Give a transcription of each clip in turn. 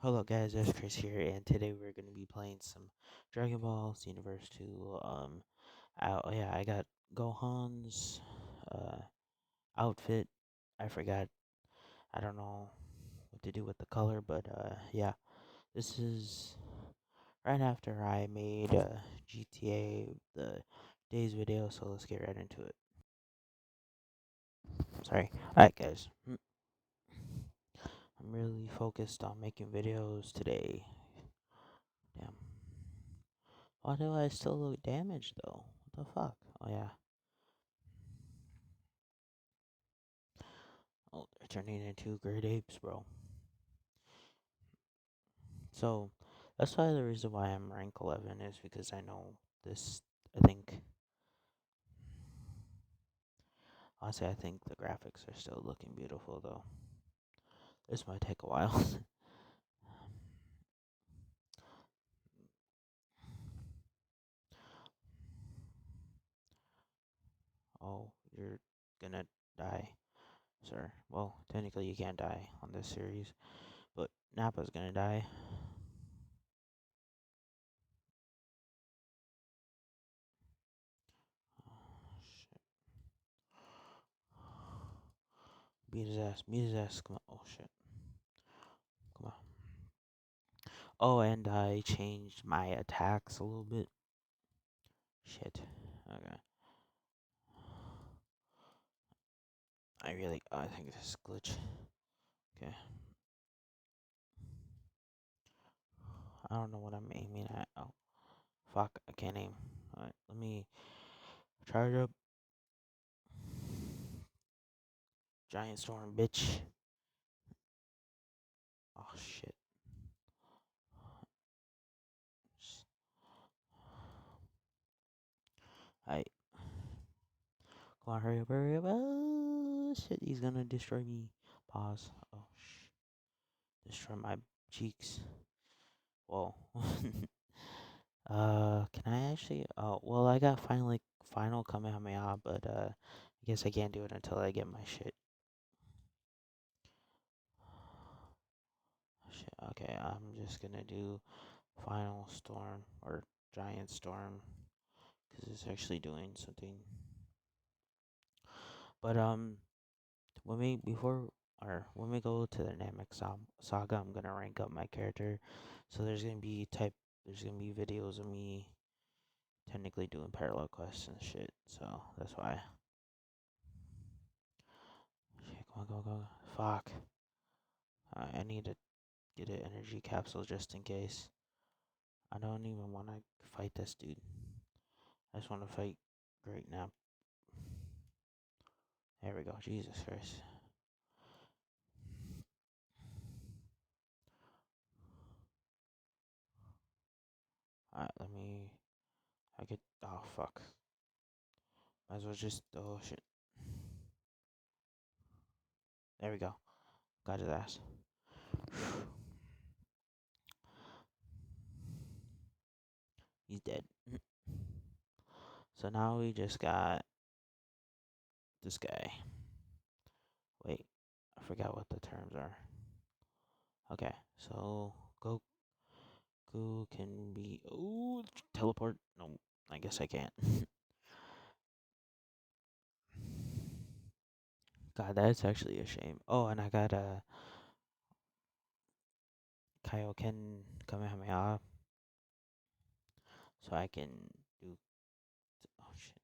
Hello guys, it's Chris here, and today we're gonna be playing some Dragon Ball xenoverse 2. I got Gohan's uh outfit. I forgot. I don't know what to do with the color, but yeah, this is right after I made GTA the days video, so let's get right into it. Sorry. Alright guys, I'm really focused on making videos today. Damn. Why do I still look damaged though? What the fuck? Oh yeah. Oh, they're turning into great apes, bro. So that's why the reason why I'm rank 11 is because I know this. I think honestly, I think the graphics are still looking beautiful though. This might take a while. Oh, you're gonna die, sir. Well, technically you can't die on this series, but Nappa's gonna die. Oh, shit. Beat his ass. Beat his ass. Come on. Oh shit. Come on. Oh, and I changed my attacks a little bit. Shit. Okay. I think this is glitch. Okay. I don't know what I'm aiming at. Oh, fuck. I can't aim. Alright, let me charge up. Giant storm, bitch. Oh, shit. Alright. Come on, hurry up, hurry up. Oh, shit. He's gonna destroy me. Pause. Oh, destroy my cheeks. Whoa. Can I actually? Oh, well, I got final Kamehameha, but I guess I can't do it until I get my shit. Shit. Okay, I'm just gonna do final storm or giant storm because it's actually doing something. But when we before or when we go to the Namek saga, I'm gonna rank up my character. So there's gonna be videos of me technically doing parallel quests and shit. So that's why. Shit, come on, go, go. Fuck. I need to get an energy capsule just in case. I don't even want to fight this dude. I just want to fight Great Nap. There we go. Jesus Christ. Alright, let me. I could. Oh, fuck. Might as well just. Oh, shit. There we go. Got his ass. He's dead. So now we just got this guy. Wait, I forgot what the terms are. Okay, so Goku can be. Oh, teleport. No, I guess I can't. God, that's actually a shame. Oh, and I got a Kaioken Kamehameha, so I can do. Oh shit!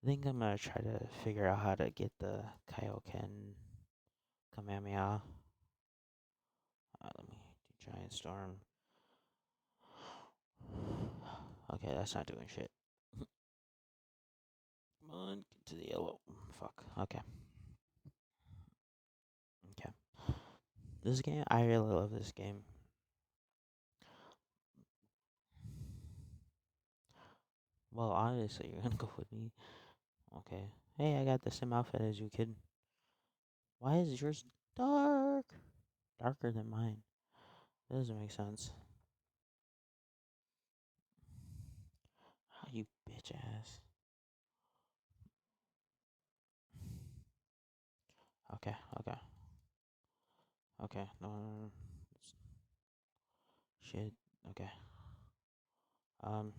I think I'm gonna try to figure out how to get the Kaioken Kamehameha. Let me do Giant Storm. Okay, that's not doing shit. Come on, get to the yellow. Fuck. Okay. Okay. This game, I really love this game. Well, obviously you're gonna go with me. Okay. Hey, I got the same outfit as you, kid. Why is yours dark? Darker than mine. That doesn't make sense. How you bitch ass. Okay, okay. Okay, no, no, no. shit. Okay. Um,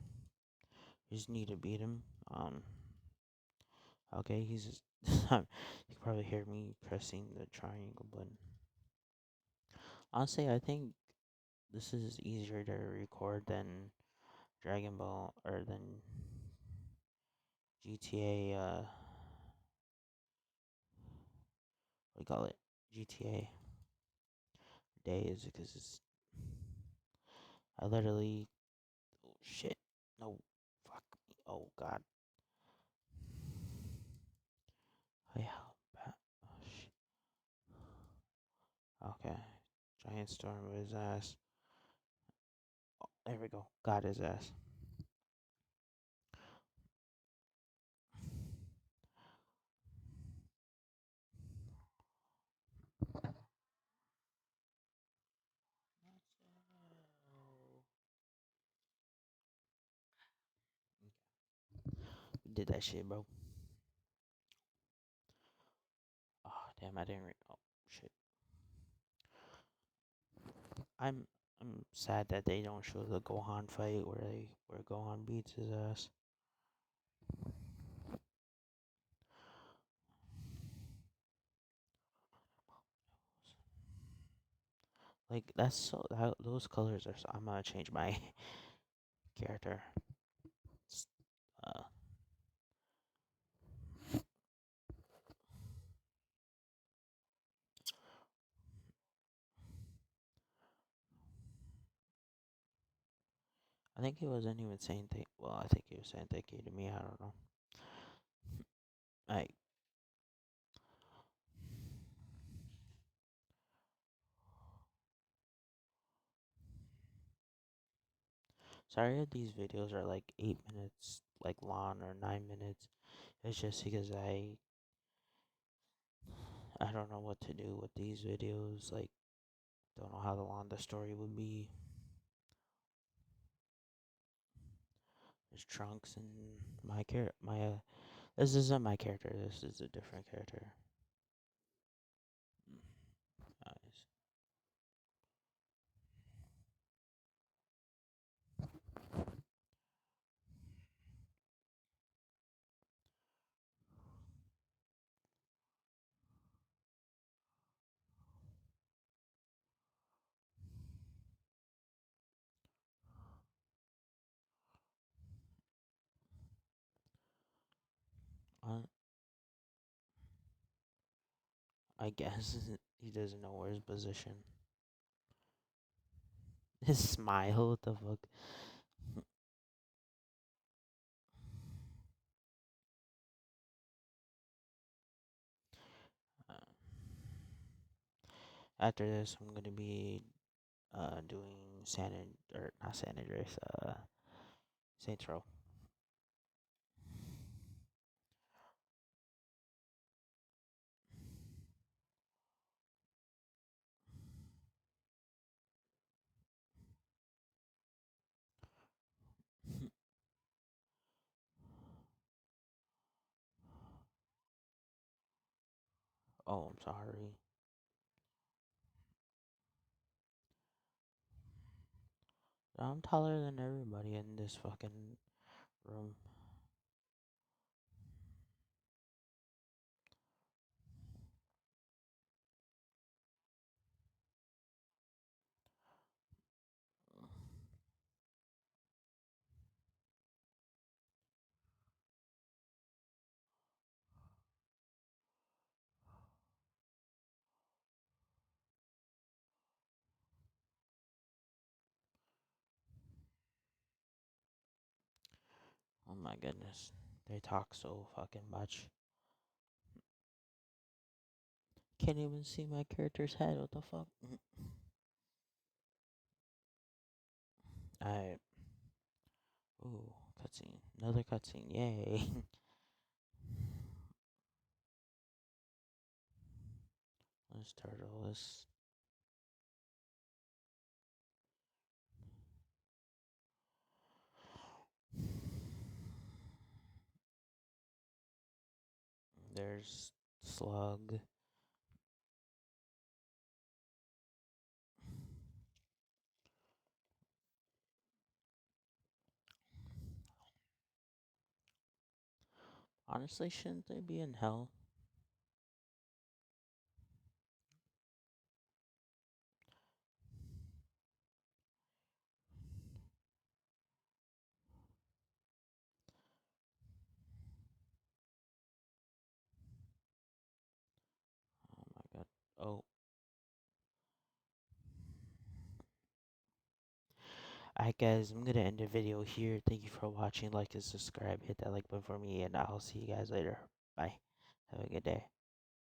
you just need to beat him. Okay, he's just. You can probably hear me pressing the triangle button. Honestly, I think this is easier to record than Dragon Ball or than GTA. What do you call it? GTA days because it's. I literally. Oh shit! No, fuck me! Oh god! Oh yeah. Oh shit! Okay. Giant storm with his ass. Oh, there we go. Got his ass. Did that shit, bro. Oh damn! I didn't. Oh shit! I'm I'm sad that they don't show the Gohan fight where Gohan beats his ass. Like that's so those colors are. So, I'm gonna change my character. S- Uh, I think he wasn't even saying thank. Well, I think he was saying thank you to me. I don't know. I sorry if these videos are like 8 minutes like long or 9 minutes. It's just because I don't know what to do with these videos. Like don't know how long the story would be. There's Trunks and my. This isn't my character. This is a different character. Mm, Nice. Uh, I guess he doesn't know where his position. His smile. What the fuck? Uh, After this, I'm gonna be doing or not San Andreas, Saints Row. Oh, I'm sorry. I'm taller than everybody in this fucking room. Oh my goodness. They talk so fucking much. Can't even see my character's head. What the fuck? I. Ooh, cutscene. Another cutscene. Yay. This turtle is. There's Slug. Honestly, shouldn't they be in hell? Oh my god. Oh. Alright guys, I'm gonna end the video here. Thank you for watching. Like and subscribe. Hit that like button for me, and I'll see you guys later. Bye. Have a good day.